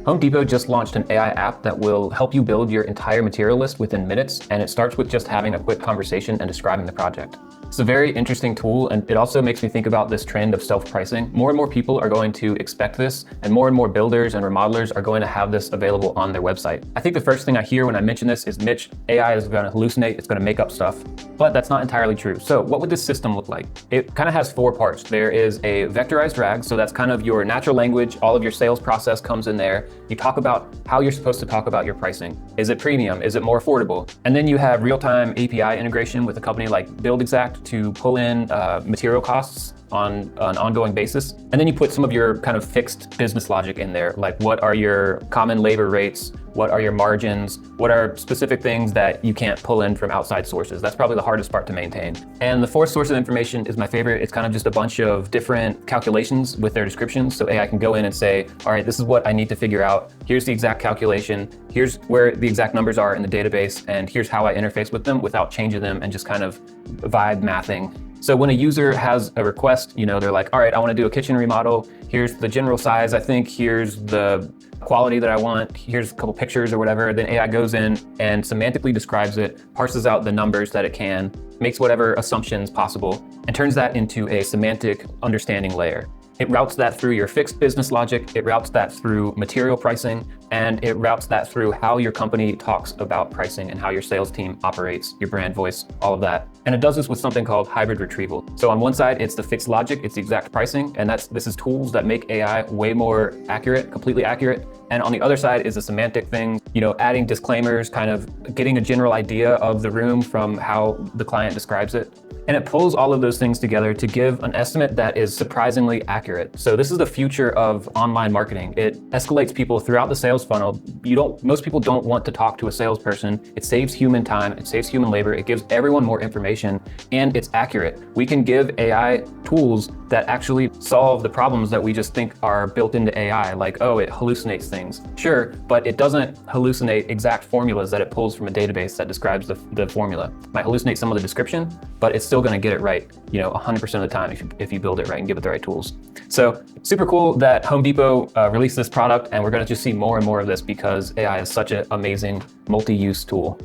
Home Depot just launched an AI app that will help you build your entire material list within minutes, and it starts with just having a quick conversation and describing the project. It's a very interesting tool, and it also makes me think about this trend of self-pricing. More and more people are going to expect this, and more builders and remodelers are going to have this available on their website. I think the first thing I hear when I mention this is, Mitch, AI is going to hallucinate, it's going to make up stuff. But that's not entirely true. So what would this system look like? It kind of has four parts. There is a vectorized RAG, so that's kind of your natural language. All of your sales process comes in there. You talk about how you're supposed to talk about your pricing. Is it premium? Is it more affordable? And then you have real-time API integration with a company like BuildExact to pull in material costs on an ongoing basis. And then you put some of your kind of fixed business logic in there, like what are your common labor rates? What are your margins? What are specific things that you can't pull in from outside sources? That's probably the hardest part to maintain. And the fourth source of information is my favorite. It's kind of just a bunch of different calculations with their descriptions. So AI can go in and say, all right, this is what I need to figure out. Here's the exact calculation. Here's where the exact numbers are in the database. And here's how I interface with them without changing them and just kind of vibe mathing. So when a user has a request, they're like, all right, I want to do a kitchen remodel. Here's the general size, I think. Here's the quality that I want. Here's a couple pictures or whatever. Then AI goes in and semantically describes it, parses out the numbers that it can, makes whatever assumptions possible, and turns that into a semantic understanding layer. It routes that through your fixed business logic, it routes that through material pricing, and it routes that through how your company talks about pricing and how your sales team operates, your brand voice, all of that. And it does this with something called hybrid retrieval. So on one side, it's the fixed logic, it's the exact pricing, and this is tools that make AI way more accurate, completely accurate. And on the other side is the semantic thing, adding disclaimers, kind of getting a general idea of the room from how the client describes it. And it pulls all of those things together to give an estimate that is surprisingly accurate. So this is the future of online marketing. It escalates people throughout the sales funnel. Most people don't want to talk to a salesperson. It saves human time, it saves human labor, it gives everyone more information, and it's accurate. We can give AI tools that actually solve the problems that we just think are built into AI, like, oh, it hallucinates things. Sure, but it doesn't hallucinate exact formulas that it pulls from a database that describes the formula. It might hallucinate some of the description, but it's still going to get it right, 100% of the time if you build it right and give it the right tools. So super cool that Home Depot released this product, and we're going to just see more and more of this because AI is such an amazing multi-use tool.